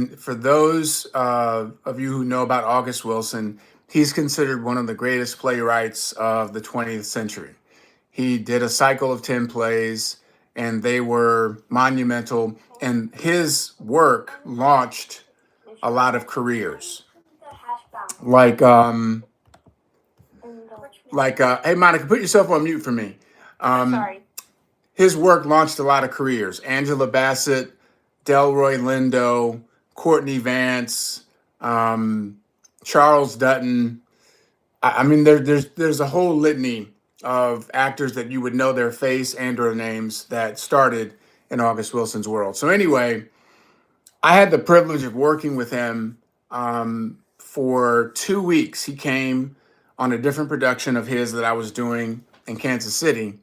And for those of you who know about August Wilson, he's considered one of the greatest playwrights of the 20th century. He did a cycle of 10 plays, and they were monumental. And his work launched a lot of careers. Like, hey, Monica, put yourself on mute for me. Um, his work launched a lot of careers. Angela Bassett, Delroy Lindo, Courtney Vance, um, Charles Dutton. I mean, there's a whole litany of actors that you would know their face and or names that started in August Wilson's world. So anyway, I had the privilege of working with him for 2 weeks. He came on a different production of his that I was doing in Kansas City.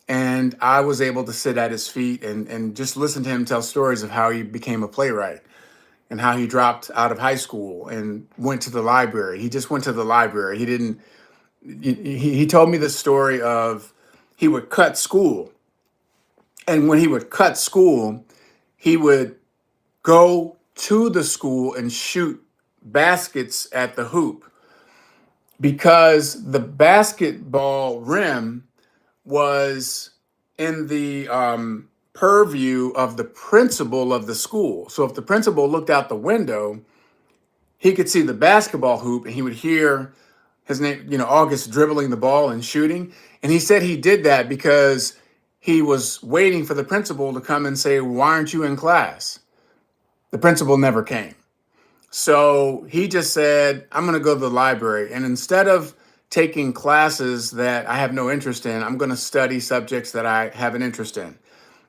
And I was able to sit at his feet and just listen to him tell stories of how he became a playwright and how he dropped out of high school and went to the library. He just went to the library. He didn't, he told me the story of he would cut school. And when he would cut school, he would go to the school and shoot baskets at the hoop because the basketball rim was in the purview of the principal of the school. So if the principal looked out the window, he could see the basketball hoop and he would hear his name, August dribbling the ball and shooting. And he said he did that because he was waiting for the principal to come and say, "Why aren't you in class?" The principal never came. So he just said, "I'm going to go to the library. And instead of taking classes that I have no interest in, I'm going to study subjects that I have an interest in."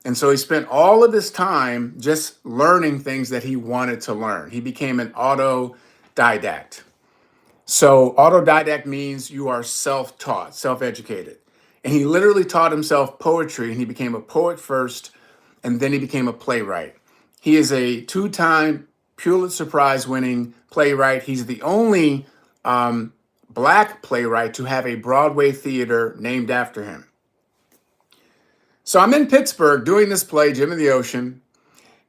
And so he spent all of this time just learning things that he wanted to learn. He became an autodidact. So autodidact means you are self-taught, self-educated. And he literally taught himself poetry, and he became a poet first, and then he became a playwright. He is a two-time Pulitzer Prize winning playwright. He's the only Black playwright to have a Broadway theater named after him. So I'm in Pittsburgh doing this play, Jim of the Ocean,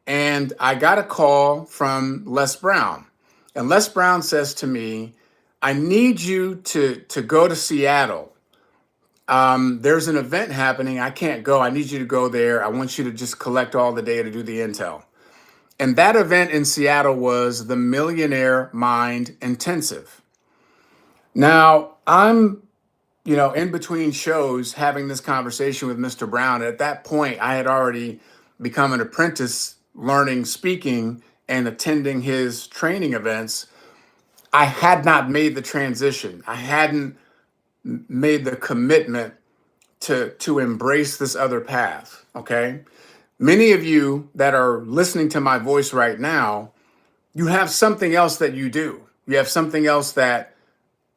and I got a call from Les Brown. And Les Brown says to me, "I need you to go to Seattle. There's an event happening. I can't go. I need you to go there. I want you to just collect all the data, do the intel." And that event in Seattle was the Millionaire Mind Intensive. Now, I'm, in between shows having this conversation with Mr. Brown. At that point, I had already become an apprentice learning speaking and attending his training events. I had not made the transition. I hadn't made the commitment to embrace this other path, okay? Many of you that are listening to my voice right now, you have something else that you do. You have something else that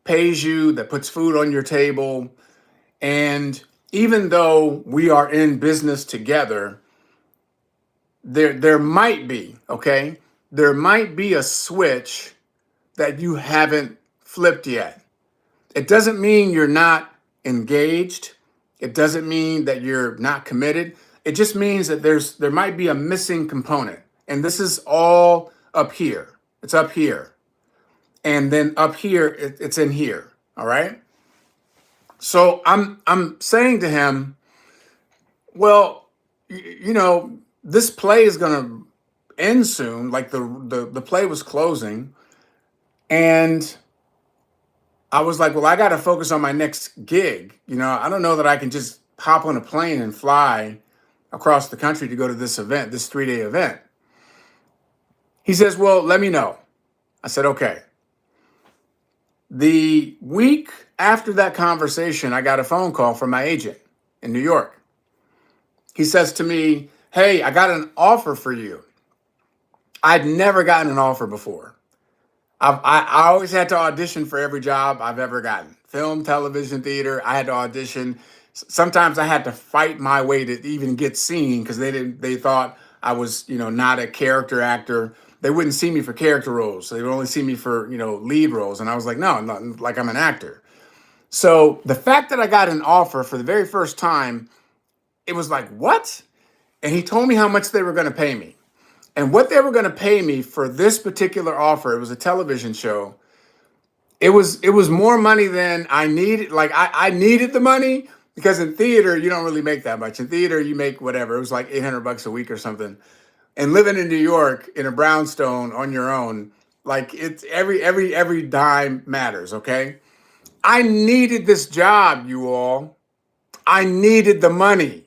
pays you, that puts food on your table. And even though we are in business together, there might be, okay? There might be a switch that you haven't flipped yet. It doesn't mean you're not engaged. It doesn't mean that you're not committed. It just means that there might be a missing component. And this is all up here. It's up here. And then up here, it's in here. All right. So I'm saying to him, well, this play is gonna end soon. Like the play was closing. And I was like, well, I got to focus on my next gig. I don't know that I can just hop on a plane and fly across the country to go to this event, this 3-day event. He says, well, let me know. I said, okay. The week after that conversation, I got a phone call from my agent in New York. He says to me, hey, I got an offer for you. I'd never gotten an offer before. I always had to audition for every job I've ever gotten. Film, television, theater. I had to audition. Sometimes I had to fight my way to even get seen because they thought I was, not a character actor. They wouldn't see me for character roles. They would only see me for, lead roles. And I was like, no, I'm not, like I'm an actor. So the fact that I got an offer for the very first time, it was like, what? And he told me how much they were going to pay me. And what they were going to pay me for this particular offer, it was a television show. It was more money than I needed. Like I needed the money because in theater you don't really make that much. In theater you make whatever. It was like $800 a week or something. And living in New York in a brownstone on your own, like it's every dime matters, okay? I needed this job, you all. I needed the money.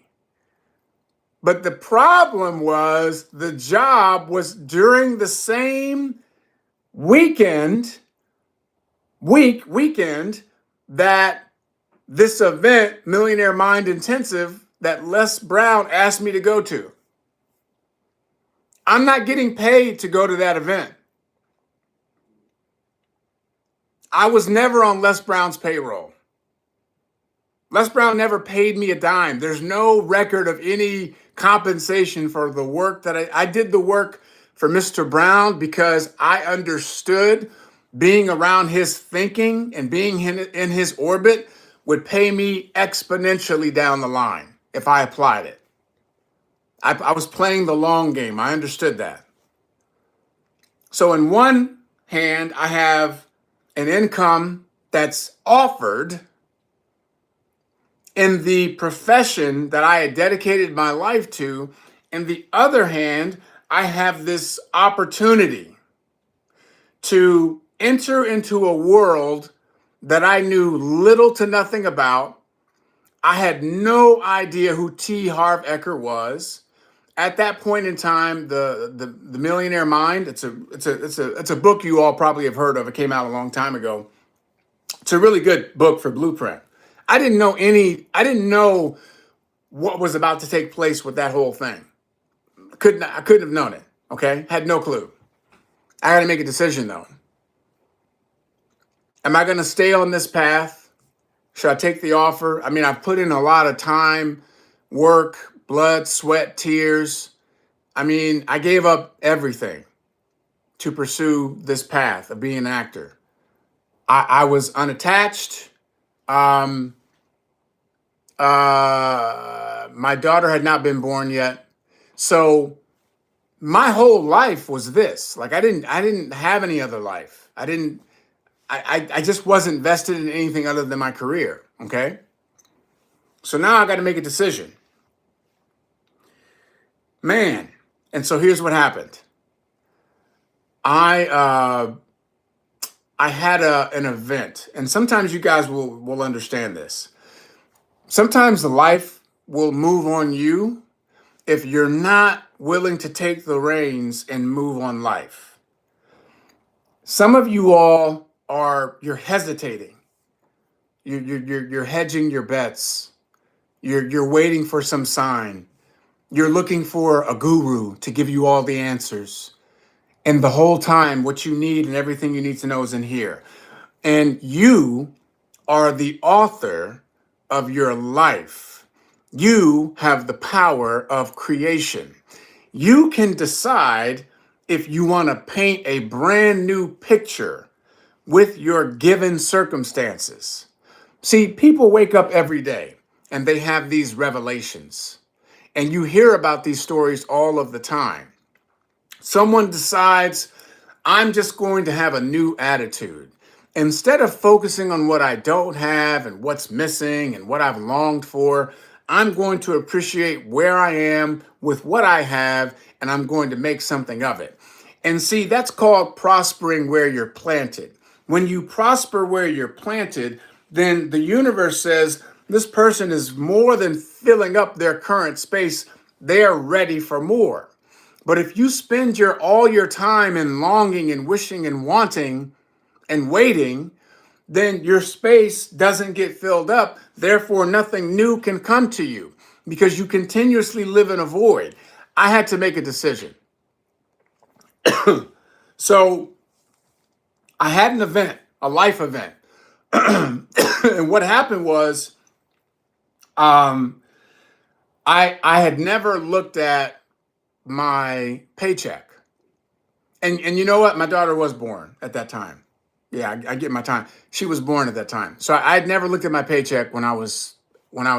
But the problem was the job was during the same weekend that this event, Millionaire Mind Intensive, that Les Brown asked me to go to. I'm not getting paid to go to that event. I was never on Les Brown's payroll. Les Brown never paid me a dime. There's no record of any compensation for the work that I did the work for Mr. Brown because I understood being around his thinking and being in his orbit would pay me exponentially down the line if I applied it. I was playing the long game. I understood that. So in one hand, I have an income that's offered in the profession that I had dedicated my life to. In the other hand, I have this opportunity to enter into a world that I knew little to nothing about. I had no idea who T. Harv Eker was. At that point in time, the Millionaire Mind, it's a book you all probably have heard of. It came out a long time ago. It's a really good book for blueprint. I didn't know what was about to take place with that whole thing. I couldn't have known it. Okay. Had no clue. I got to make a decision though. Am I going to stay on this path? Should I take the offer? I mean, I've put in a lot of time, work, blood, sweat, tears. I mean, I gave up everything to pursue this path of being an actor. I was unattached. My daughter had not been born yet. So my whole life was this. Like I didn't have any other life. I just wasn't vested in anything other than my career. Okay. So now I got to make a decision. Man. And so here's what happened. I had an event, and sometimes you guys will understand this. Sometimes the life will move on you if you're not willing to take the reins and move on life. Some of you all you're hesitating. You're hedging your bets. You're waiting for some sign. You're looking for a guru to give you all the answers. And the whole time, what you need and everything you need to know is in here. And you are the author of your life. You have the power of creation. You can decide if you want to paint a brand new picture with your given circumstances. See, people wake up every day and they have these revelations. And you hear about these stories all of the time. Someone decides, I'm just going to have a new attitude. Instead of focusing on what I don't have and what's missing and what I've longed for, I'm going to appreciate where I am with what I have, and I'm going to make something of it. And see, that's called prospering where you're planted. When you prosper where you're planted, then the universe says, this person is more than filling up their current space. They are ready for more. But if you spend all your time in longing and wishing and wanting and waiting, then your space doesn't get filled up. Therefore, nothing new can come to you because you continuously live in a void. I had to make a decision. So I had an event, a life event. And what happened was, I had never looked at my paycheck. And you know what? My daughter was born at that time. Yeah, I get my time. She was born at that time. So I had never looked at my paycheck when I was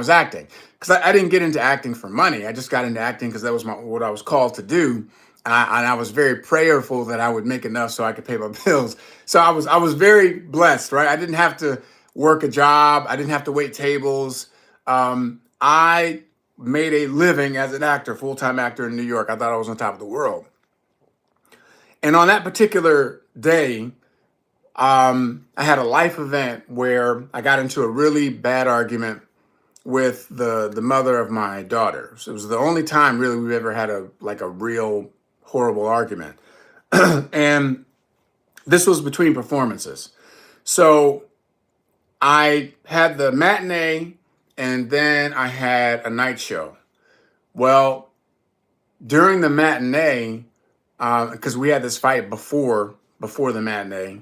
acting. Because I didn't get into acting for money. I just got into acting because that was what I was called to do. I was very prayerful that I would make enough so I could pay my bills. So I was very blessed, right? I didn't have to work a job. I didn't have to wait tables. I made a living as an actor, full-time actor in New York. I thought I was on top of the world. And on that particular day, I had a life event where I got into a really bad argument with the mother of my daughter. So it was the only time really we've ever had a real horrible argument. And this was between performances. So I had the matinee and then I had a night show. Well, during the matinee, because we had this fight before the matinee.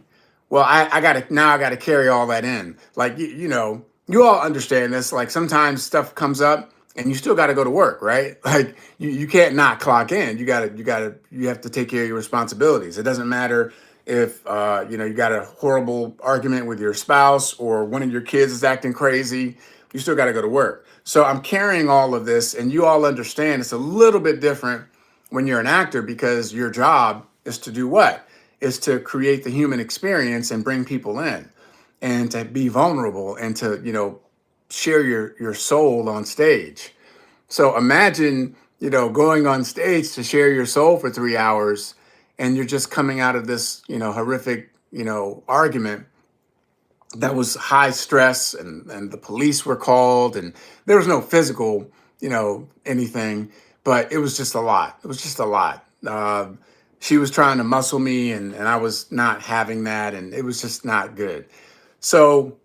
Well, I gotta carry all that in. Like you all understand this. Like sometimes stuff comes up and you still gotta go to work, right? Like you can't not clock in. You have to take care of your responsibilities. It doesn't matter if you got a horrible argument with your spouse or one of your kids is acting crazy. You still gotta go to work. So I'm carrying all of this, and you all understand it's a little bit different when you're an actor because your job is to do what? Is to create the human experience and bring people in and to be vulnerable and to, share your soul on stage. So imagine, going on stage to share your soul for 3 hours and you're just coming out of this, horrific, argument that was high stress and the police were called and there was no physical, anything, but it was just a lot. It was just a lot. She was trying to muscle me and I was not having that and it was just not good. So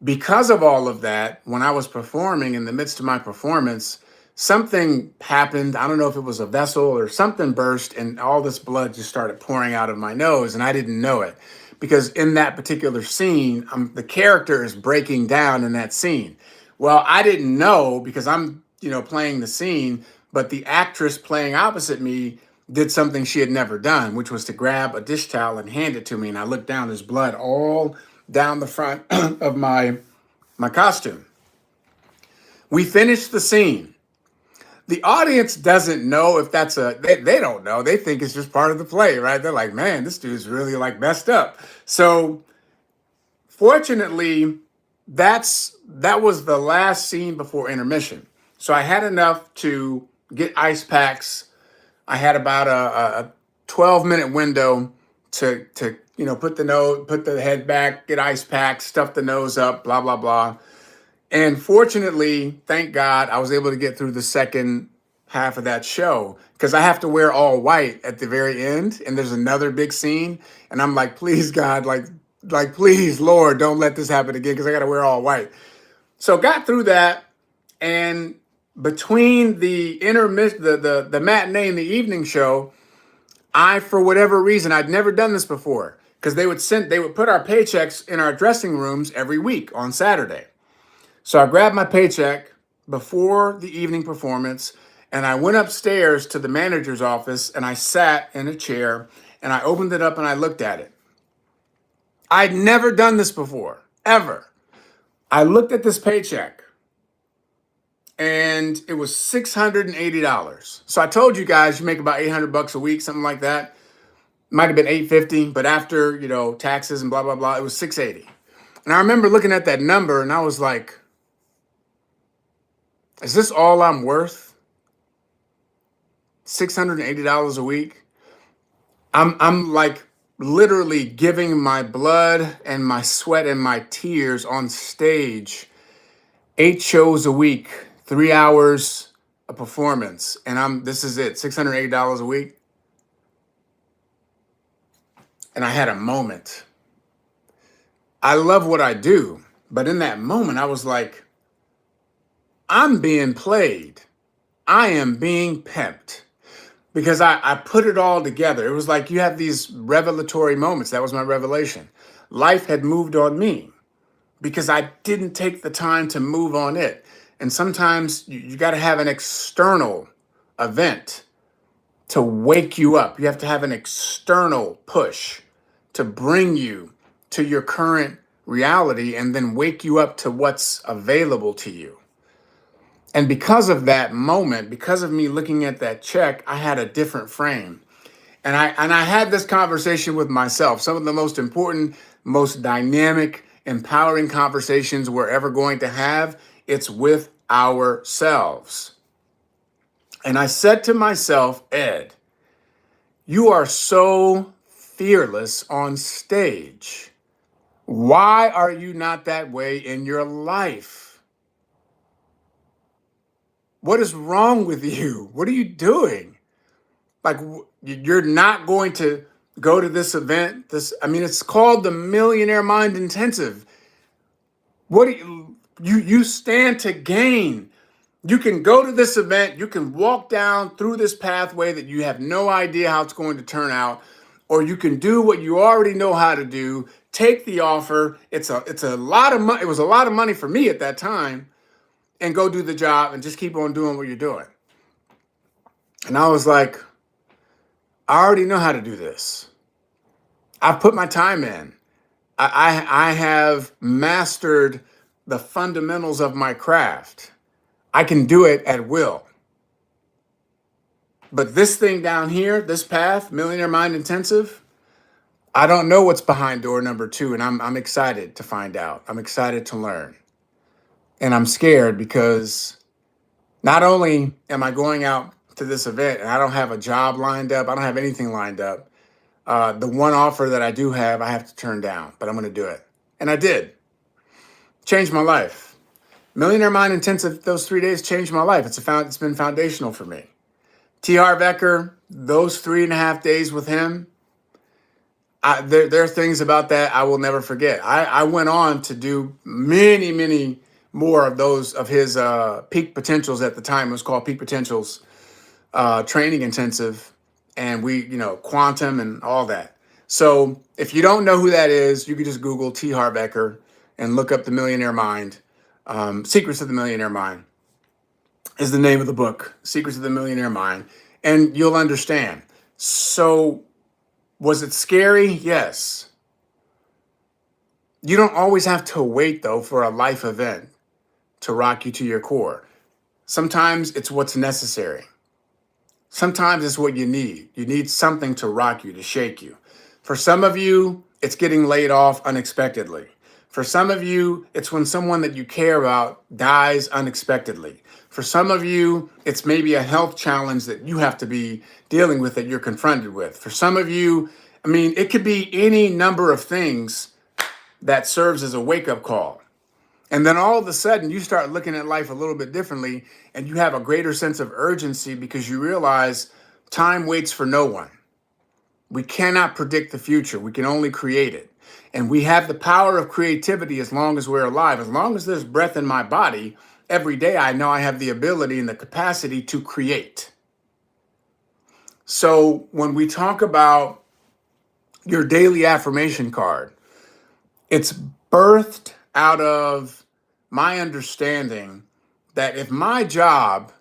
because of all of that, when I was performing in the midst of my performance, something happened. I don't know if it was a vessel or something burst and all this blood just started pouring out of my nose and I didn't know it because in that particular scene, the character is breaking down in that scene. Well, I didn't know because I'm, playing the scene, but the actress playing opposite me did something she had never done, which was to grab a dish towel and hand it to me. And I looked down, there's blood all down the front of my costume. We finished the scene. The audience doesn't know if they don't know. They think it's just part of the play, right? They're like, man, this dude's really like messed up. So fortunately, that was the last scene before intermission. So I had enough to get ice packs. I had about a 12-minute window to put the head back, get ice packs, stuff the nose up, blah, blah, blah. And fortunately, thank God, I was able to get through the second half of that show because I have to wear all white at the very end. And there's another big scene. And I'm like, please, God, like, please, Lord, don't let this happen again because I got to wear all white. So got through that. And between the the matinee and the evening show, for whatever reason, I'd never done this before because they would put our paychecks in our dressing rooms every week on Saturday. So I grabbed my paycheck before the evening performance and I went upstairs to the manager's office and I sat in a chair and I opened it up and I looked at it. I'd never done this before, ever. I looked at this paycheck and it was $680. So I told you guys you make about $800 a week, something like that. Might have been $850, but after, taxes and blah, blah, blah, it was $680. And I remember looking at that number and I was like, is this all I'm worth? $680 a week? I'm like literally giving my blood and my sweat and my tears on stage, 8 shows a week, 3 hours a performance. And this is it, $680 a week. And I had a moment. I love what I do, but in that moment, I was like, I'm being played. I am being pimped because I put it all together. It was like you have these revelatory moments. That was my revelation. Life had moved on me because I didn't take the time to move on it. And sometimes you got to have an external event to wake you up. You have to have an external push to bring you to your current reality and then wake you up to what's available to you. And because of that moment, because of me looking at that check, I had a different frame. And I had this conversation with myself. Some of the most important, most dynamic, empowering conversations we're ever going to have, it's with ourselves. And I said to myself, Ed, you are so fearless on stage. Why are you not that way in your life? What is wrong with you? What are you doing? Like, you're not going to go to this event. It's called the Millionaire Mind Intensive. What do you stand to gain? You can go to this event, you can walk down through this pathway that you have no idea how it's going to turn out, or you can do what you already know how to do, take the offer. It's a lot of money. It was a lot of money for me at that time, and go do the job and just keep on doing what you're doing. And I was like, I already know how to do this. I've put my time in. I have mastered the fundamentals of my craft. I can do it at will. But this thing down here, this path, Millionaire Mind Intensive, I don't know what's behind door number 2, and I'm excited to find out. I'm excited to learn. And I'm scared because not only am I going out to this event and I don't have a job lined up, I don't have anything lined up. The one offer that I do have, I have to turn down, but I'm going to do it. And I did. Changed my life. Millionaire Mind Intensive, those 3 days changed my life. It's been foundational for me. T. Harv Eker, those 3.5 days with him, there are things about that I will never forget. I went on to do many, many more of those of his Peak Potentials at the time. It was called Peak Potentials Training Intensive. And we, quantum and all that. So if you don't know who that is, you can just Google T. Harv Eker and look up The Millionaire Mind. Secrets of the Millionaire Mind is the name of the book, Secrets of the Millionaire Mind. And you'll understand. So was it scary? Yes. You don't always have to wait, though, for a life event to rock you to your core. Sometimes it's what's necessary. Sometimes it's what you need. You need something to rock you, to shake you. For some of you, it's getting laid off unexpectedly. For some of you, it's when someone that you care about dies unexpectedly. For some of you, it's maybe a health challenge that you have to be dealing with, that you're confronted with. For some of you, it could be any number of things that serves as a wake-up call. And then all of a sudden, you start looking at life a little bit differently, and you have a greater sense of urgency because you realize time waits for no one. We cannot predict the future. We can only create it. And we have the power of creativity as long as we're alive. As long as there's breath in my body, every day I know I have the ability and the capacity to create. So when we talk about your daily affirmation card, it's birthed out of my understanding that if my job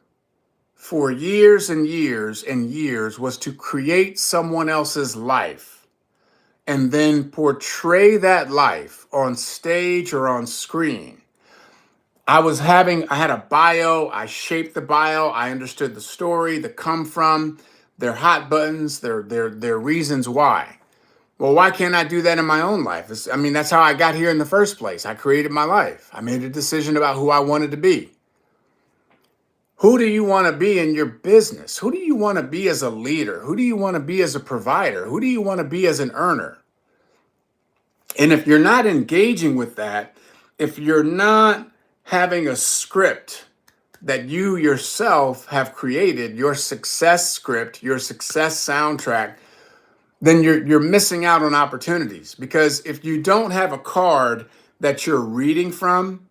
for years and years and years was to create someone else's life and then portray that life on stage or on screen, I had a bio, I shaped the bio, I understood the story, the come from, their hot buttons, their reasons why. Well, why can't I do that in my own life? That's how I got here in the first place. I created my life. I made a decision about who I wanted to be. Who do you want to be in your business? Who do you want to be as a leader? Who do you want to be as a provider? Who do you want to be as an earner? And if you're not engaging with that, if you're not having a script that you yourself have created, your success script, your success soundtrack, then you're missing out on opportunities. Because if you don't have a card that you're reading from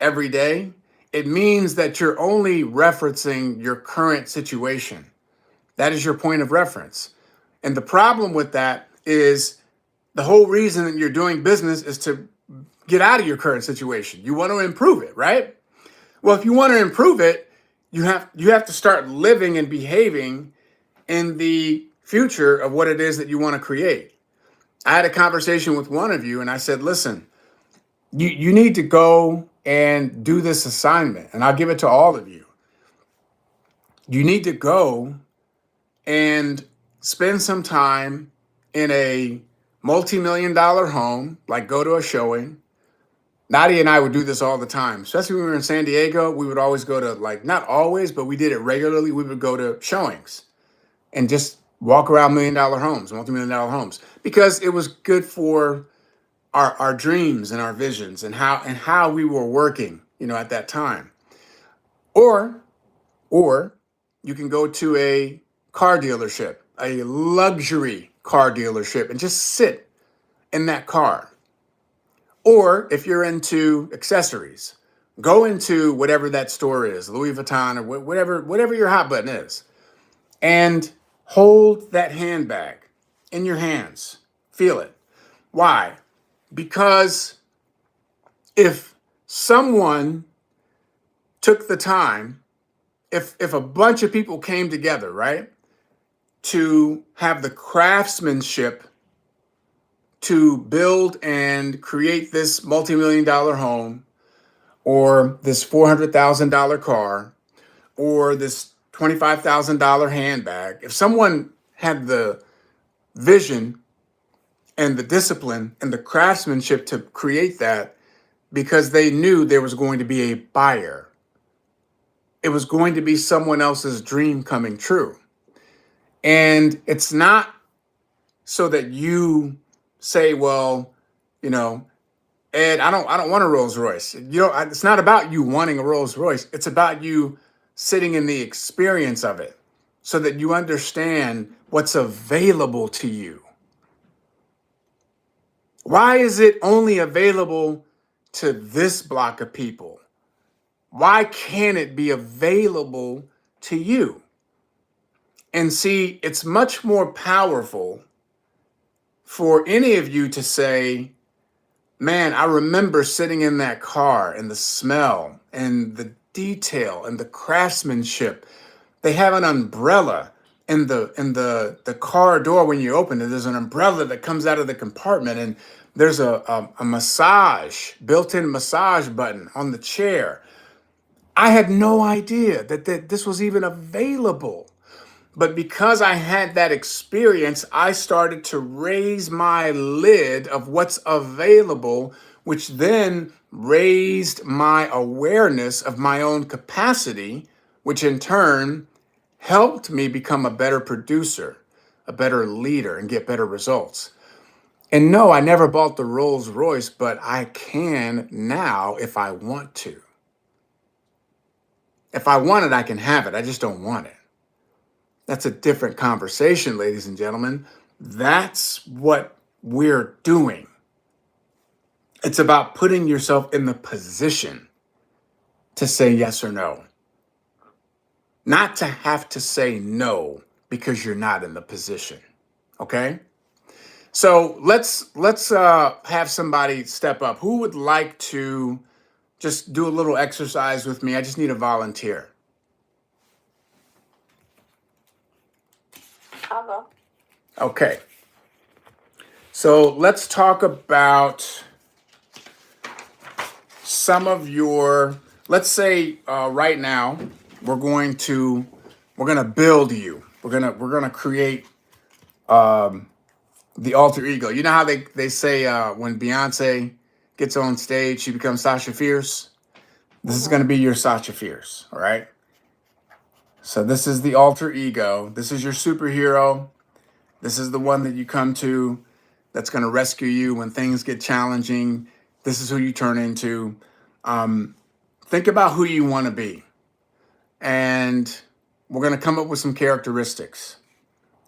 every day, it means that you're only referencing your current situation. That is your point of reference. And the problem with that is the whole reason that you're doing business is to get out of your current situation. You want to improve it, right? Well, if you want to improve it, you have to start living and behaving in the future of what it is that you want to create. I had a conversation with one of you and I said, listen, you need to go and do this assignment. And I'll give it to all of you. You need to go and spend some time in a multi-million dollar home, like go to a showing. Nadia and I would do this all the time, especially when we were in San Diego. We would always go to, like, not always, but we did it regularly. We would go to showings and just walk around $1 million homes, multi-million dollar homes, because it was good for our dreams and our visions and how we were working, at that time. Or you can go to a car dealership, a luxury car dealership, and just sit in that car. Or if you're into accessories, go into whatever that store is, Louis Vuitton or whatever your hot button is, and hold that handbag in your hands. Feel it. Why? Because if someone took the time, if a bunch of people came together, right, to have the craftsmanship to build and create this multi-million dollar home, or this $400,000 car, or this $25,000 handbag, if someone had the vision and the discipline and the craftsmanship to create that because they knew there was going to be a buyer, it was going to be someone else's dream coming true. And it's not so that you say, well, Ed, I don't want a Rolls Royce. It's not about you wanting a Rolls Royce. It's about you sitting in the experience of it so that you understand what's available to you. Why is it only available to this block of people? Why can't it be available to you? And see, it's much more powerful for any of you to say, man, I remember sitting in that car and the smell and the detail and the craftsmanship. They have an umbrella in the car door when you open it. There's an umbrella that comes out of the compartment, and there's a massage, built-in massage button on the chair. I had no idea that this was even available. But because I had that experience, I started to raise my lid of what's available, which then raised my awareness of my own capacity, which in turn helped me become a better producer, a better leader, and get better results. And no, I never bought the Rolls Royce, but I can now if I want to. If I want it, I can have it. I just don't want it. That's a different conversation, ladies and gentlemen. That's what we're doing. It's about putting yourself in the position to say yes or no. Not to have to say no because you're not in the position. Okay? So let's have somebody step up. Who would like to just do a little exercise with me? I just need a volunteer. I'll go. Okay. So let's talk about some of your, let's say right now, we're gonna build you. We're gonna create the alter ego. You know how they say when Beyonce gets on stage, she becomes Sasha Fierce? This is gonna be your Sasha Fierce, all right? So this is the alter ego. This is your superhero. This is the one that you come to that's going to rescue you when things get challenging. This is who you turn into. Think about who you want to be. And we're going to come up with some characteristics.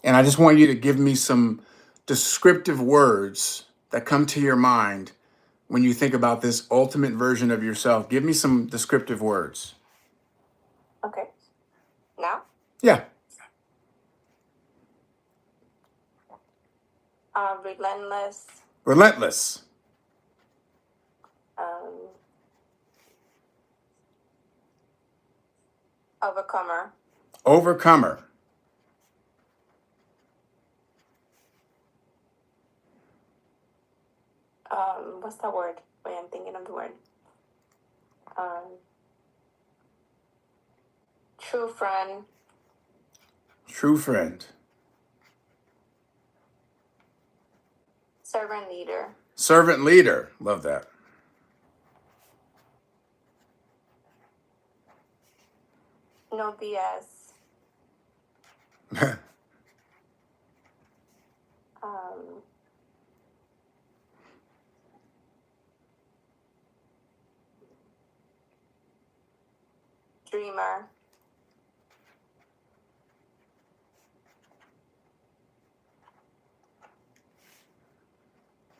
And I just want you to give me some descriptive words that come to your mind when you think about this ultimate version of yourself. Give me some descriptive words. Okay. Now? Yeah. Relentless. Relentless. Overcomer. Overcomer. What's the word? Wait, I'm thinking of the word. True friend. True friend. Servant leader. Servant leader. Love that. No BS. Dreamer.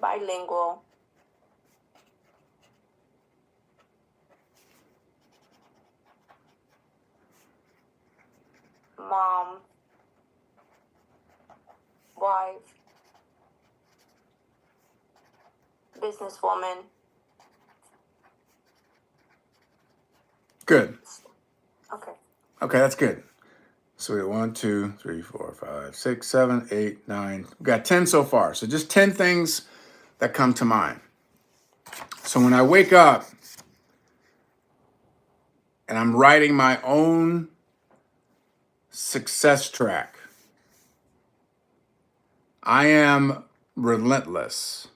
Bilingual. Mom. Wife. Businesswoman. Good. Okay. Okay, that's good. So we got 1, 2, 3, 4, 5, 6, 7, 8, 9. We've got 10 so far. So just 10 things that come to mind. So when I wake up and I'm writing my own success track, I am relentless.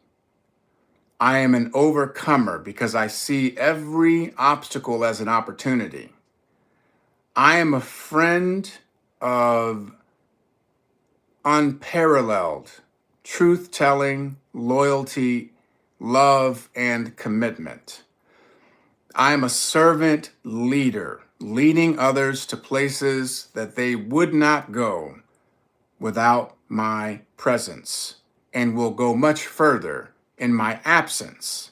I am an overcomer because I see every obstacle as an opportunity. I am a friend of unparalleled truth-telling, loyalty, love, and commitment. I am a servant leader, leading others to places that they would not go without my presence and will go much further in my absence.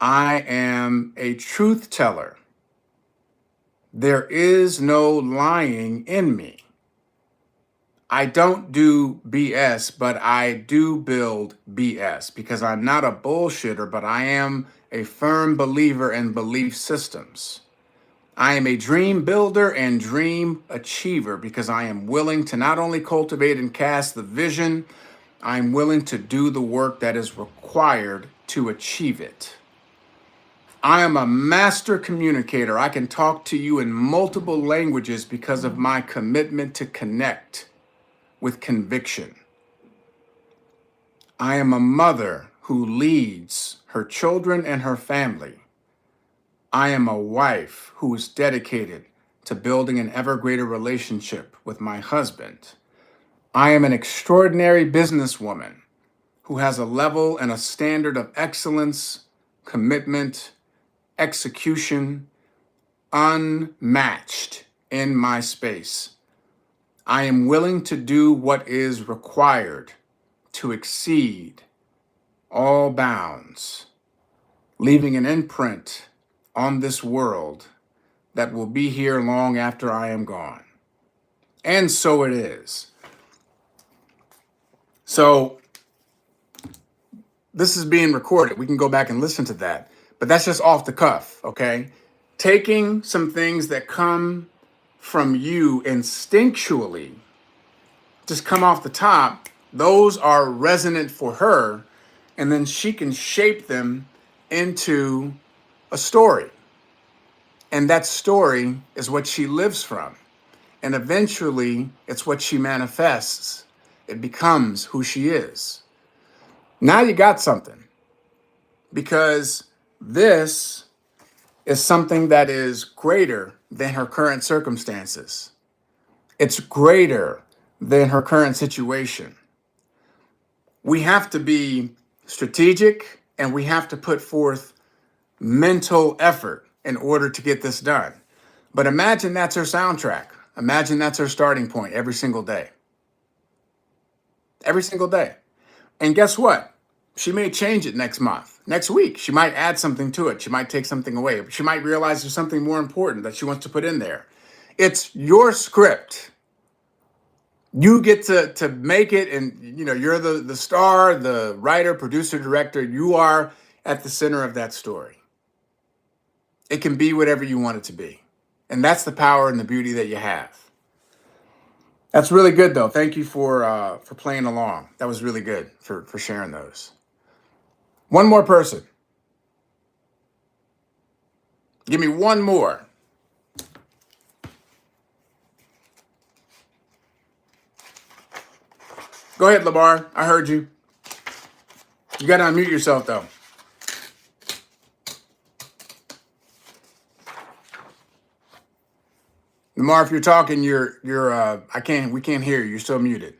I am a truth teller. There is no lying in me. I don't do BS, but I do build BS because I'm not a bullshitter, but I am a firm believer in belief systems. I am a dream builder and dream achiever because I am willing to not only cultivate and cast the vision, I'm willing to do the work that is required to achieve it. I am a master communicator. I can talk to you in multiple languages because of my commitment to connect with conviction. I am a mother who leads her children and her family. I am a wife who is dedicated to building an ever greater relationship with my husband. I am an extraordinary businesswoman who has a level and a standard of excellence, commitment, execution, unmatched in my space. I am willing to do what is required to exceed all bounds, leaving an imprint on this world that will be here long after I am gone. And so it is. So this is being recorded. We can go back and listen to that, but that's just off the cuff, okay? Taking some things that come from you instinctually, just come off the top, those are resonant for her, and then she can shape them into a story. And that story is what she lives from. And eventually, it's what she manifests. It becomes who she is. Now you got something, because this is something that is greater than her current circumstances. It's greater than her current situation. We have to be strategic and we have to put forth mental effort in order to get this done. But imagine that's her soundtrack. Imagine that's her starting point every single day. Every single day. And guess what? She may change it next month, next week. She might add something to it. She might take something away. She might realize there's something more important that she wants to put in there. It's your script. You get to make it, and you're the star, the writer, producer, director. You are at the center of that story. It can be whatever you want it to be. And that's the power and the beauty that you have. That's really good, though. Thank you for playing along. That was really good for sharing those. One more person. Give me one more. Go ahead, Lamar. I heard you. You got to unmute yourself, though. Lamar, if you're talking, we can't hear you. You're still muted.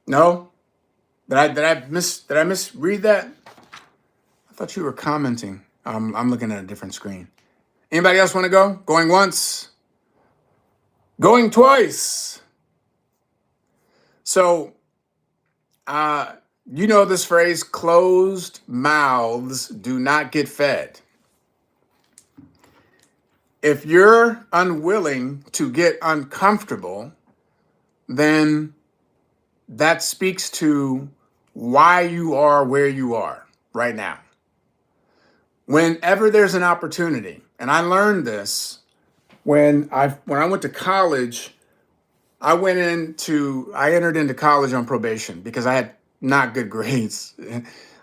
No? Did I misread that? I thought you were commenting. I'm looking at a different screen. Anybody else want to go? Going once? Going twice. So, you know this phrase, closed mouths do not get fed. If you're unwilling to get uncomfortable, then that speaks to why you are where you are right now. Whenever there's an opportunity, and I learned this when I went to college, I entered into college on probation because I had not good grades.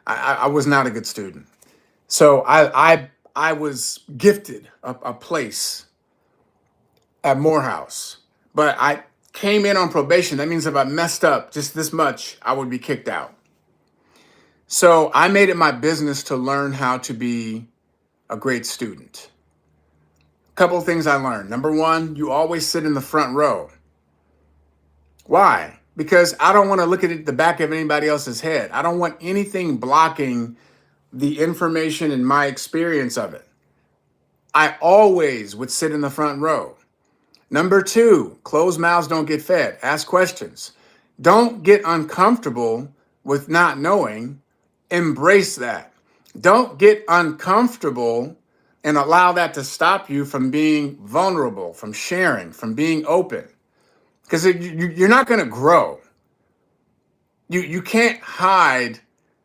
I was not a good student. So I was gifted a place at Morehouse, but I came in on probation. That means if I messed up just this much, I would be kicked out. So I made it my business to learn how to be a great student. A couple of things I learned. Number one, you always sit in the front row. Why? Because I don't want to look at the back of anybody else's head. I don't want anything blocking the information and my experience of it. I always would sit in the front row. Number two, closed mouths don't get fed. Ask questions. Don't get uncomfortable with not knowing. Embrace that. Don't get uncomfortable and allow that to stop you from being vulnerable, from sharing, from being open. Because you're not going to grow. You can't hide.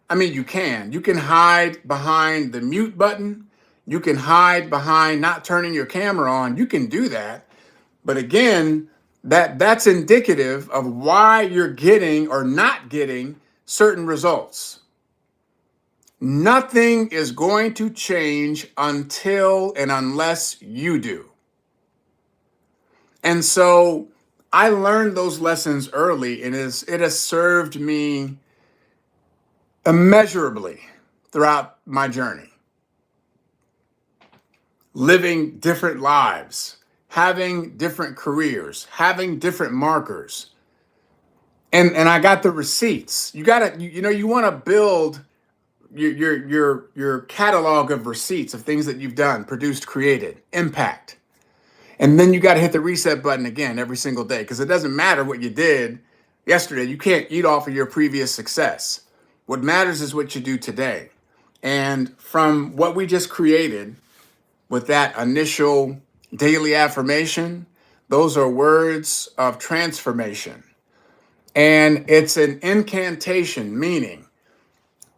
I mean, you can. You can hide behind the mute button. You can hide behind not turning your camera on. You can do that. But again, that's indicative of why you're getting or not getting certain results. Nothing is going to change until and unless you do. And so I learned those lessons early, and it has served me immeasurably throughout my journey. Living different lives, having different careers, having different markers. And I got the receipts. You want to build your catalog of receipts of things that you've done, produced, created, impact. And then you got to hit the reset button again every single day, because it doesn't matter what you did yesterday. You can't eat off of your previous success. What matters is what you do today. And from what we just created with that initial daily affirmation, those are words of transformation. And it's an incantation, meaning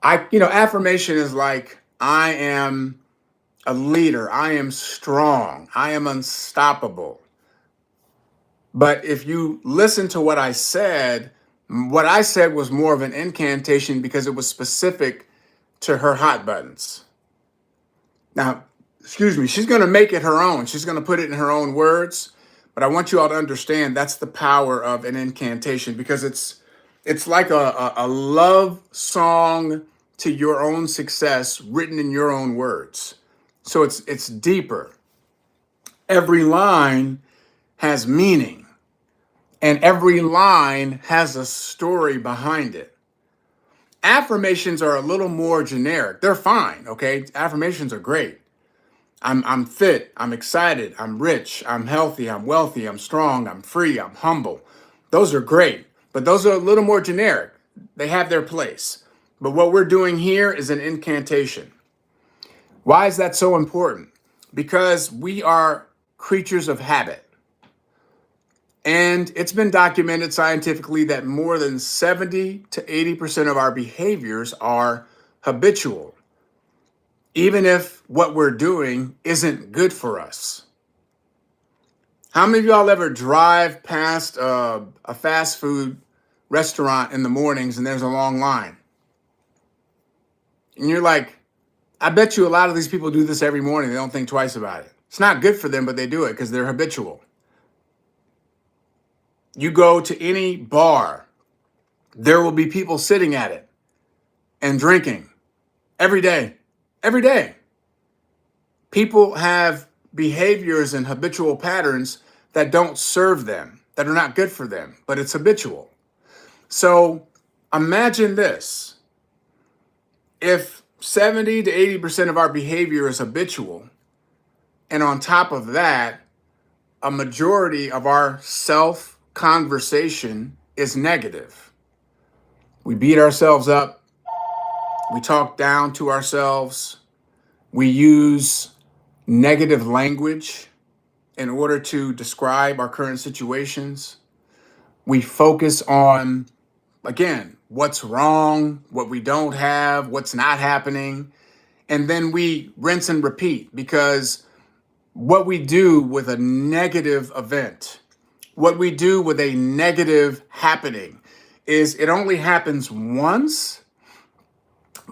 affirmation is like, I am a leader. I am strong. I am unstoppable. But if you listen to what I said was more of an incantation because it was specific to her hot buttons. Now, excuse me, she's going to make it her own. She's going to put it in her own words. But I want you all to understand that's the power of an incantation, because it's like a love song to your own success written in your own words. So it's deeper. Every line has meaning, and every line has a story behind it. Affirmations are a little more generic. They're fine, okay? Affirmations are great. I'm fit, I'm excited, I'm rich, I'm healthy, I'm wealthy, I'm strong, I'm free, I'm humble. Those are great, but those are a little more generic. They have their place. But what we're doing here is an incantation. Why is that so important? Because we are creatures of habit. And it's been documented scientifically that more than 70 to 80% of our behaviors are habitual, even if what we're doing isn't good for us. How many of y'all ever drive past a fast food restaurant in the mornings and there's a long line. And you're like, I bet you a lot of these people do this every morning. They don't think twice about it. It's not good for them, but they do it because they're habitual. You go to any bar, there will be people sitting at it and drinking every day. Every day. People have behaviors and habitual patterns that don't serve them, that are not good for them, but it's habitual. So imagine this. If 70 to 80% of our behavior is habitual, and on top of that, a majority of our self-conversation is negative. We beat ourselves up. We talk down to ourselves. We use negative language in order to describe our current situations. We focus on, again, what's wrong, what we don't have, what's not happening. And then we rinse and repeat, because what we do with a negative event, what we do with a negative happening, is it only happens once,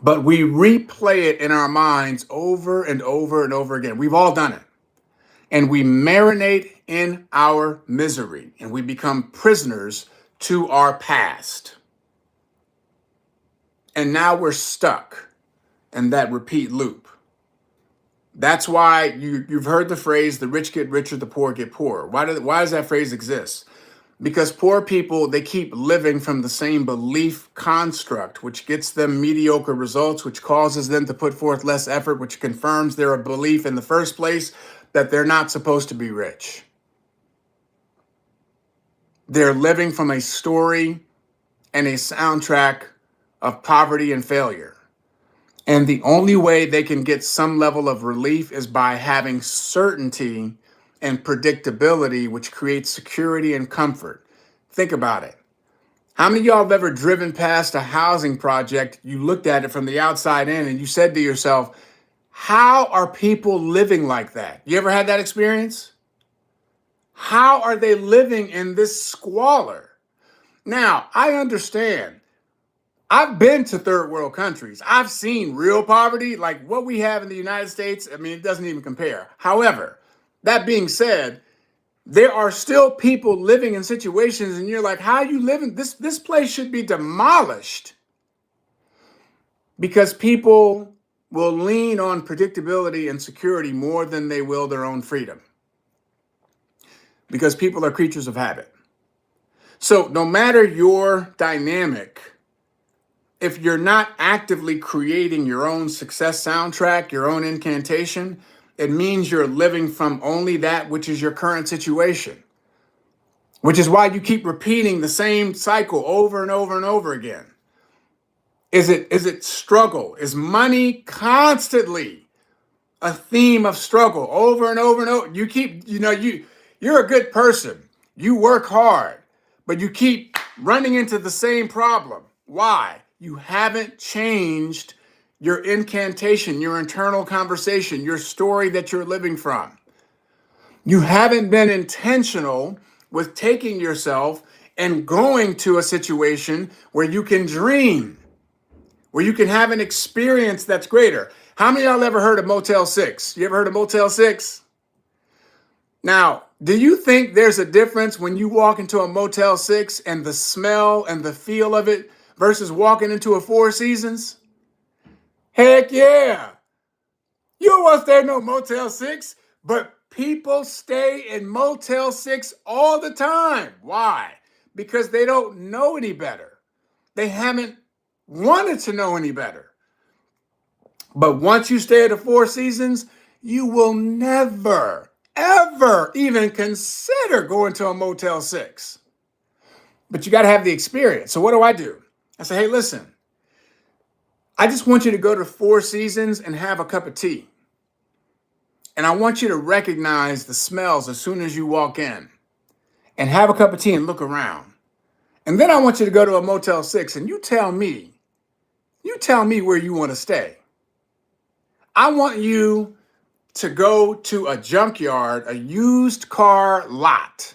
but we replay it in our minds over and over and over again. We've all done it. And we marinate in our misery, and we become prisoners to our past. And now we're stuck in that repeat loop. That's why you've heard the phrase, the rich get richer, the poor get poorer. Why does that phrase exist? Because poor people, they keep living from the same belief construct, which gets them mediocre results, which causes them to put forth less effort, which confirms their belief in the first place that they're not supposed to be rich. They're living from a story and a soundtrack of poverty and failure. And the only way they can get some level of relief is by having certainty and predictability, which creates security and comfort. Think about it. How many of y'all have ever driven past a housing project, you looked at it from the outside in, and you said to yourself, how are people living like that? You ever had that experience? How are they living in this squalor? Now, I understand. I've been to third world countries. I've seen real poverty, like what we have in the United States. I mean, it doesn't even compare. However, that being said, there are still people living in situations, and you're like, how are you living? This place should be demolished, because people will lean on predictability and security more than they will their own freedom, because people are creatures of habit. So no matter your dynamic, if you're not actively creating your own success soundtrack, your own incantation, it means you're living from only that which is your current situation, which is why you keep repeating the same cycle over and over and over again. Is it struggle? Is money constantly a theme of struggle over and over and over? You keep, you're a good person. You work hard, but you keep running into the same problem. Why? You haven't changed your incantation, your internal conversation, your story that you're living from. You haven't been intentional with taking yourself and going to a situation where you can dream, where you can have an experience that's greater. How many of y'all ever heard of Motel 6? You ever heard of Motel 6? Now, do you think there's a difference when you walk into a Motel 6 and the smell and the feel of it versus walking into a Four Seasons? Heck yeah. You won't stay in no Motel 6, but people stay in Motel 6 all the time. Why? Because they don't know any better. They haven't wanted to know any better. But once you stay at the Four Seasons, you will never, ever even consider going to a Motel 6. But you got to have the experience. So what do? I say, hey, listen, I just want you to go to Four Seasons and have a cup of tea. And I want you to recognize the smells as soon as you walk in, and have a cup of tea and look around. And then I want you to go to a Motel 6 and you tell me where you want to stay. I want you to go to a junkyard, a used car lot,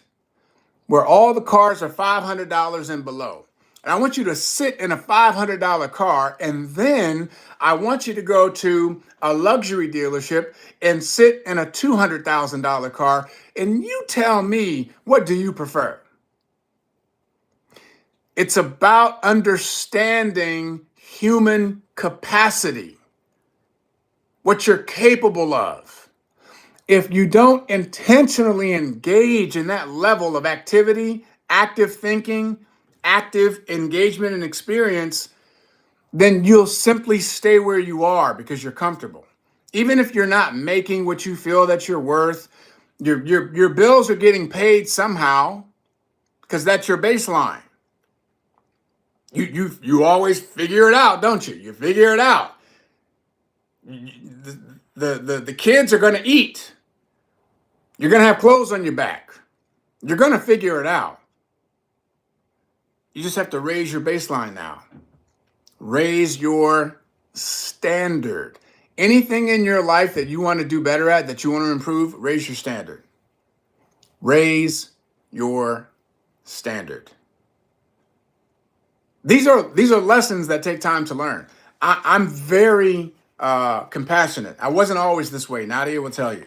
where all the cars are $500 and below. And I want you to sit in a $500 car, and then I want you to go to a luxury dealership and sit in a $200,000 car, and you tell me, what do you prefer? It's about understanding human capacity, what you're capable of. If you don't intentionally engage in that level of activity, active thinking, active engagement and experience, then you'll simply stay where you are because you're comfortable. Even if you're not making what you feel that you're worth, your bills are getting paid somehow because that's your baseline. You always figure it out, don't you? You figure it out. The kids are going to eat. You're going to have clothes on your back. You're going to figure it out. You just have to raise your baseline now. Raise your standard. Anything in your life that you want to do better at, that you want to improve, raise your standard. Raise your standard. These are lessons that take time to learn. I'm very compassionate. I wasn't always this way. Nadia will tell you.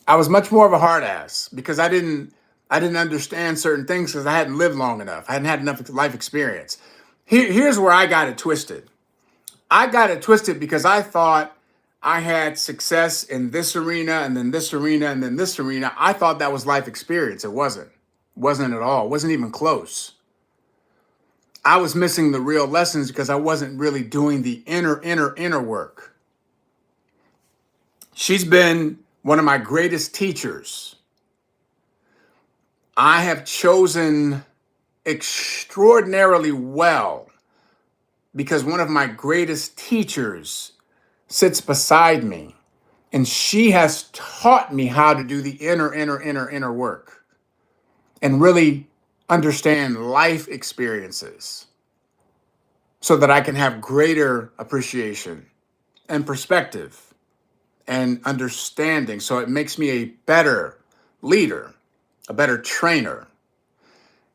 I was much more of a hard ass because I didn't understand certain things because I hadn't lived long enough. I hadn't had enough life experience. Here's where I got it twisted. I got it twisted because I thought I had success in this arena and then this arena and then this arena. I thought that was life experience. It wasn't. It wasn't at all. It wasn't even close. I was missing the real lessons because I wasn't really doing the inner work. She's been one of my greatest teachers. I have chosen extraordinarily well because one of my greatest teachers sits beside me, and she has taught me how to do the inner work and really understand life experiences so that I can have greater appreciation and perspective and understanding. So it makes me a better leader, a better trainer.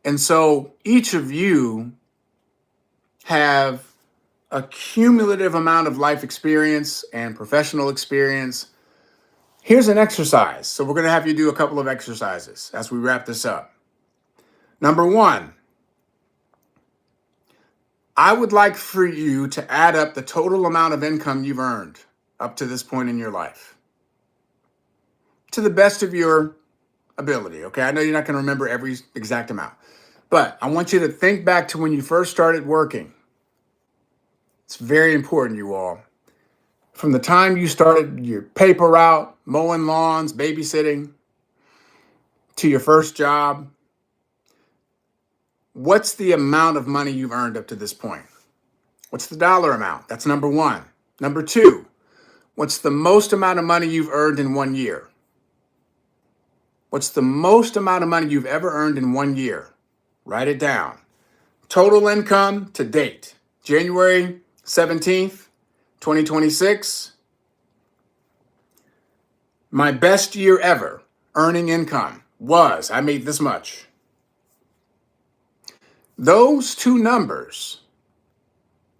And so each of you have a cumulative amount of life experience and professional experience. Here's an exercise. So we're going to have you do a couple of exercises as we wrap this up. Number one, I would like for you to add up the total amount of income you've earned up to this point in your life, to the best of your ability. Okay, I know you're not going to remember every exact amount, but I want you to think back to when you first started working. It's very important, you all. From the time you started your paper route, mowing lawns, babysitting, to your first job, what's the amount of money you've earned up to this point? What's the dollar amount? That's number one. Number two, what's the most amount of money you've earned in 1 year? What's the most amount of money you've ever earned in 1 year? Write it down. Total income to date, January 17th, 2026. My best year ever earning income was, I made this much. Those two numbers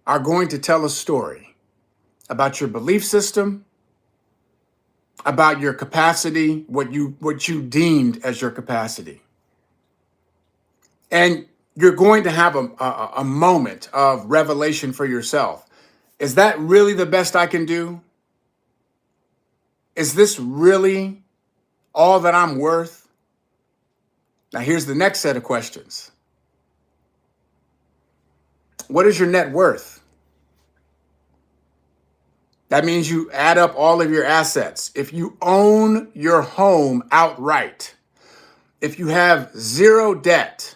are going to tell a story about your belief system, about your capacity, what you deemed as your capacity. And you're going to have a moment of revelation for yourself. Is that really the best I can do? Is this really all that I'm worth? Now, here's the next set of questions. What is your net worth? That means you add up all of your assets. If you own your home outright, if you have zero debt,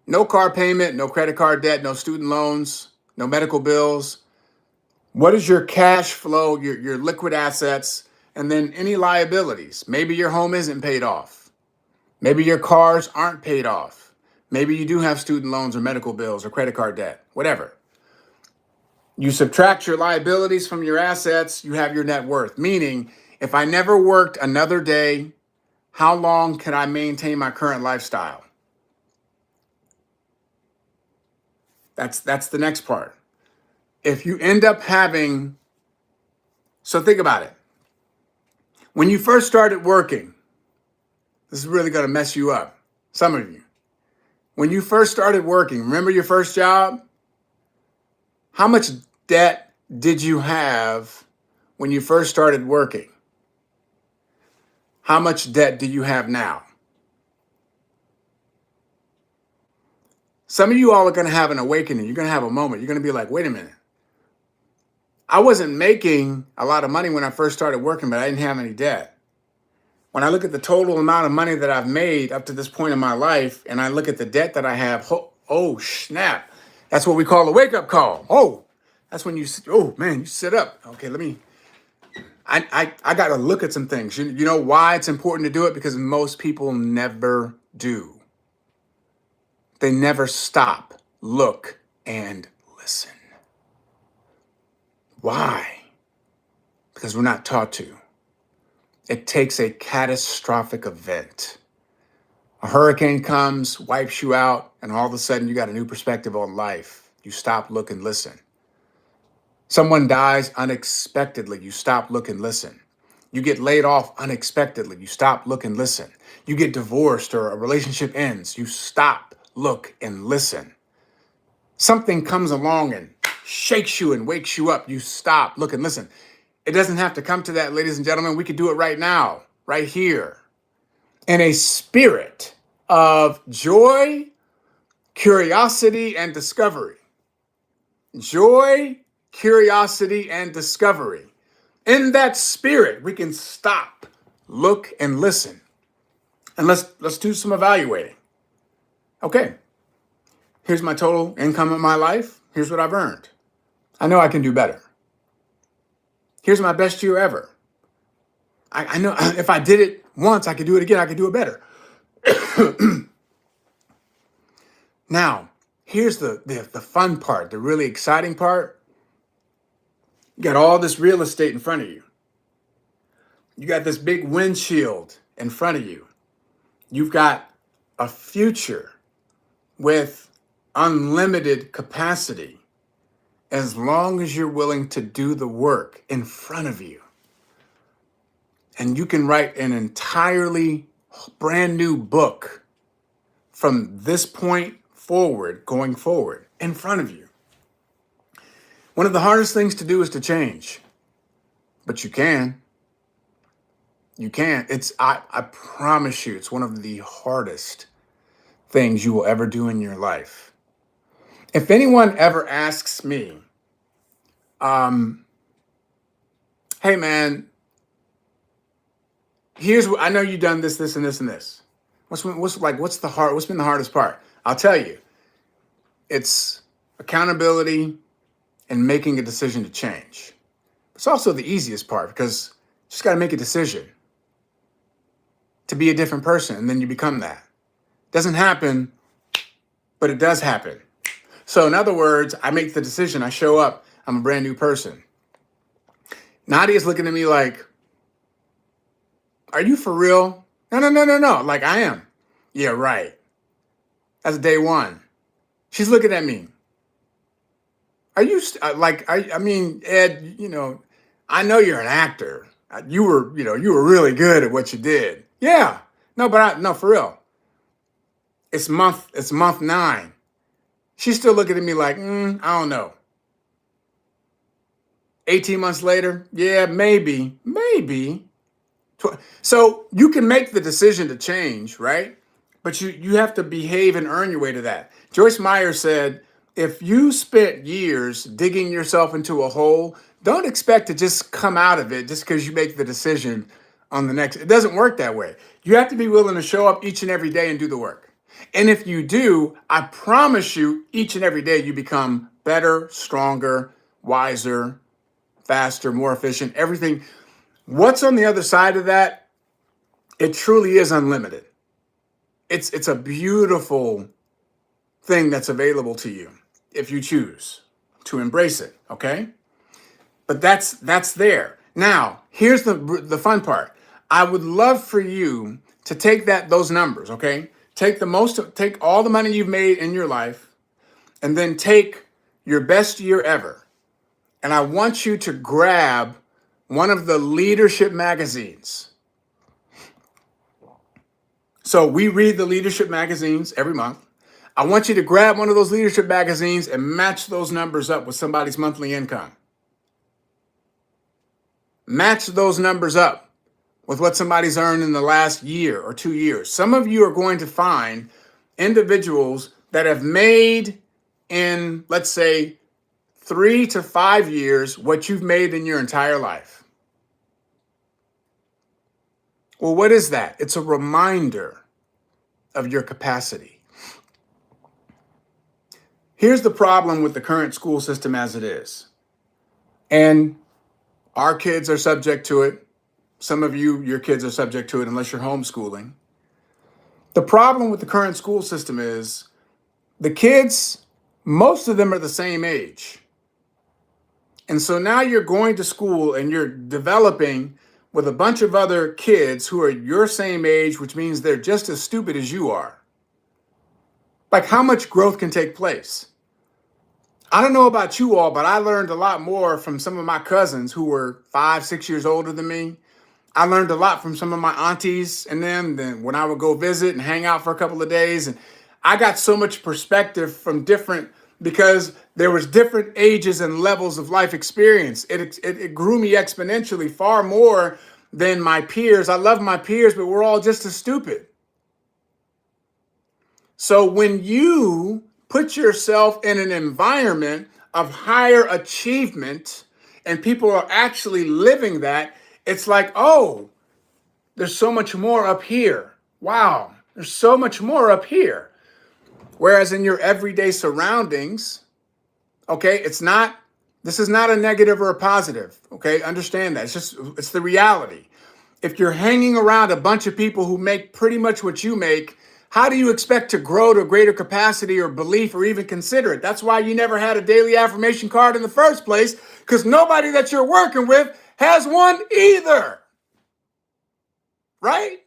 no car payment, no credit card debt, no student loans, no medical bills, what is your cash flow, your liquid assets, and then any liabilities? Maybe your home isn't paid off. Maybe your cars aren't paid off. Maybe you do have student loans or medical bills or credit card debt, whatever. You subtract your liabilities from your assets, you have your net worth. Meaning, if I never worked another day, how long can I maintain my current lifestyle? That's the next part. If you end up having, so think about it. When you first started working, this is really going to mess you up. Some of you. When you first started working, remember your first job? How much debt did you have when you first started working? How much debt do you have now? Some of you all are going to have an awakening. You're going to have a moment. You're going to be like, wait a minute. I wasn't making a lot of money when I first started working, but I didn't have any debt. When I look at the total amount of money that I've made up to this point in my life, and I look at the debt that I have, oh, snap. That's what we call a wake-up call. Oh, that's when you, oh, man, you sit up. Okay, I got to look at some things. You know why it's important to do it? Because most people never do. They never stop, look, and listen. Why? Because we're not taught to. It takes a catastrophic event. A hurricane comes, wipes you out, and all of a sudden you got a new perspective on life. You stop, look, and listen. Someone dies unexpectedly. You stop, look, and listen. You get laid off unexpectedly. You stop, look, and listen. You get divorced or a relationship ends. You stop, look, and listen. Something comes along and shakes you and wakes you up. You stop, look, and listen. It doesn't have to come to that, ladies and gentlemen. We could do it right now, right here, in a spirit of joy, curiosity, and discovery. Joy, curiosity, and discovery. In that spirit, we can stop, look, and listen. And let's do some evaluating. Okay, here's my total income of my life. Here's what I've earned. I know I can do better. Here's my best year ever. I know if I did it once, I could do it again. I could do it better. Now, here's the fun part, the really exciting part. You got all this real estate in front of you. You got this big windshield in front of you. You've got a future with unlimited capacity as long as you're willing to do the work in front of you. And you can write an entirely brand new book from this point forward, going forward, in front of you. One of the hardest things to do is to change. But you can. You can. I promise you, it's one of the hardest things you will ever do in your life. If anyone ever asks me, hey man, I know you've done this, and this, and this. What's been the hardest part? I'll tell you. It's accountability and making a decision to change. It's also the easiest part because you just got to make a decision to be a different person, and then you become that. Doesn't happen, but it does happen. So in other words, I make the decision, I show up, I'm a brand new person. Nadia's looking at me like, are you for real? No. Like I am. Yeah, right. That's day one. She's looking at me. Are you I mean, Ed, I know you're an actor. You were really good at what you did. Yeah. No, no, for real. It's month 9. She's still looking at me like, I don't know. 18 months later, yeah, maybe. So you can make the decision to change, right? But you have to behave and earn your way to that. Joyce Meyer said, if you spent years digging yourself into a hole, don't expect to just come out of it just because you make the decision on the next. It doesn't work that way. You have to be willing to show up each and every day and do the work. And if you do, I promise you, each and every day you become better, stronger, wiser, faster, more efficient, everything. What's on the other side of that? It truly is unlimited. It's a beautiful thing that's available to you if you choose to embrace it, okay? But that's there. Now, here's the fun part. I would love for you to take those numbers, okay? Take all the money you've made in your life and then take your best year ever. And I want you to grab one of the leadership magazines. So we read the leadership magazines every month. I want you to grab one of those leadership magazines and match those numbers up with somebody's monthly income. Match those numbers up with what somebody's earned in the last year or 2 years. Some of you are going to find individuals that have made in, let's say, 3 to 5 years what you've made in your entire life. Well, what is that? It's a reminder of your capacity. Here's the problem with the current school system as it is. And our kids are subject to it. Some of you, your kids are subject to it unless you're homeschooling. The problem with the current school system is the kids, most of them are the same age. And so now you're going to school and you're developing with a bunch of other kids who are your same age, which means they're just as stupid as you are. Like, how much growth can take place? I don't know about you all, but I learned a lot more from some of my cousins who were 5, 6 years older than me. I learned a lot from some of my aunties and them than when I would go visit and hang out for a couple of days. And I got so much perspective from different, because there was different ages and levels of life experience. It grew me exponentially far more than my peers. I love my peers, but we're all just as stupid. So when you put yourself in an environment of higher achievement and people are actually living that, it's like, oh, there's so much more up here. Wow, there's so much more up here. Whereas in your everyday surroundings, okay, this is not a negative or a positive, okay? Understand that. It's the reality. If you're hanging around a bunch of people who make pretty much what you make, how do you expect to grow to a greater capacity or belief or even consider it? That's why you never had a daily affirmation card in the first place, because nobody that you're working with has one either, right?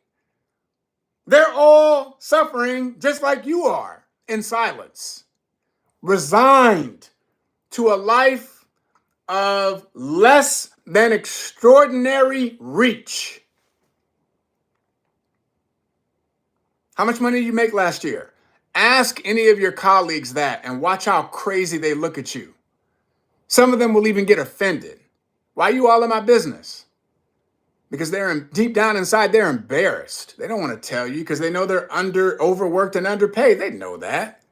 They're all suffering just like you are in silence, resigned to a life of less than extraordinary reach. How much money did you make last year? Ask any of your colleagues that and watch how crazy they look at you. Some of them will even get offended. Why are you all in my business? Because deep down inside, they're embarrassed. They don't want to tell you because they know they're overworked and underpaid. They know that.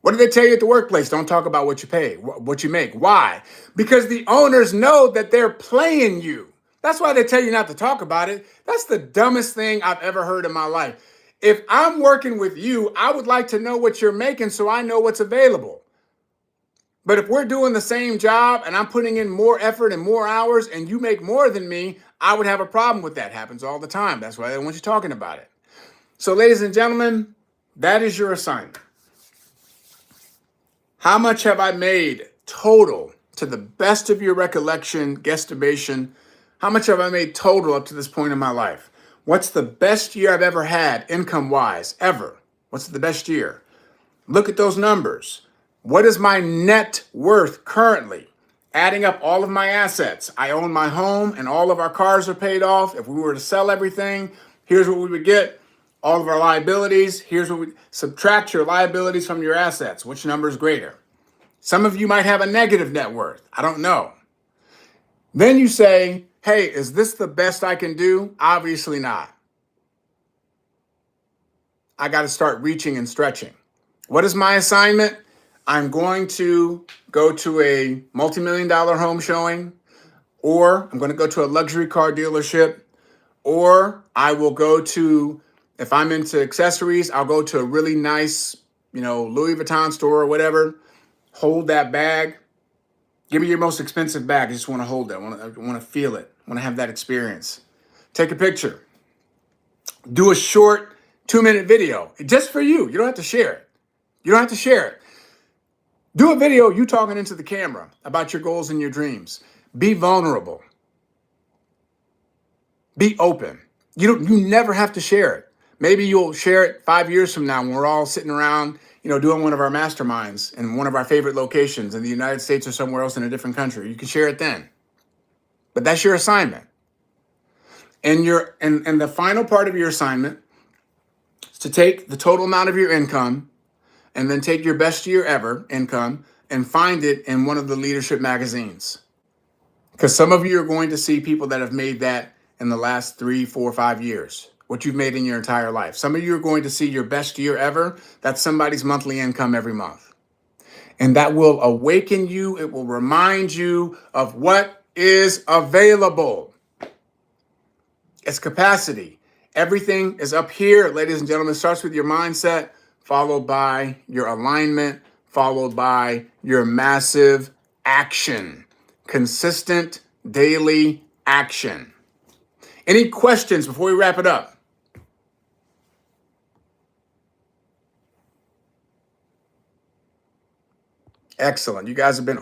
What do they tell you at the workplace? Don't talk about what you pay, what you make. Why? Because the owners know that they're playing you. That's why they tell you not to talk about it. That's the dumbest thing I've ever heard in my life. If I'm working with you, I would like to know what you're making so I know what's available. But if we're doing the same job and I'm putting in more effort and more hours and you make more than me, I would have a problem with that. Happens all the time. That's why they want you talking about it. So, ladies and gentlemen, that is your assignment. How much have I made total, to the best of your recollection, guesstimation? How much have I made total up to this point in my life? What's the best year I've ever had income-wise, ever? What's the best year? Look at those numbers. What is my net worth currently? Adding up all of my assets. I own my home and all of our cars are paid off. If we were to sell everything, here's what we would get. All of our liabilities, here's what we subtract your liabilities from your assets. Which number is greater? Some of you might have a negative net worth. I don't know. Then you say, hey, is this the best I can do? Obviously not. I got to start reaching and stretching. What is my assignment? I'm going to go to a multi-million-dollar home showing, or I'm going to go to a luxury car dealership, or I will go to, if I'm into accessories, I'll go to a really nice, Louis Vuitton store or whatever. Hold that bag. Give me your most expensive bag. I just want to hold it. I want to feel it. I want to have that experience. Take a picture. Do a short 2-minute video just for you. You don't have to share it. You don't have to share it. Do a video you talking into the camera about your goals and your dreams. Be vulnerable. Be open. You never have to share it. Maybe you'll share it 5 years from now when we're all sitting around, doing one of our masterminds in one of our favorite locations in the United States or somewhere else in a different country. You can share it then. But that's your assignment. And the final part of your assignment is to take the total amount of your income and then take your best year ever income and find it in one of the leadership magazines. Because some of you are going to see people that have made that in the last 3, 4, 5 years, what you've made in your entire life. Some of you are going to see your best year ever. That's somebody's monthly income every month. And that will awaken you. It will remind you of what is available. It's capacity. Everything is up here, ladies and gentlemen. It starts with your mindset, followed by your alignment, followed by your massive action. Consistent daily action. Any questions before we wrap it up? Excellent. You guys have been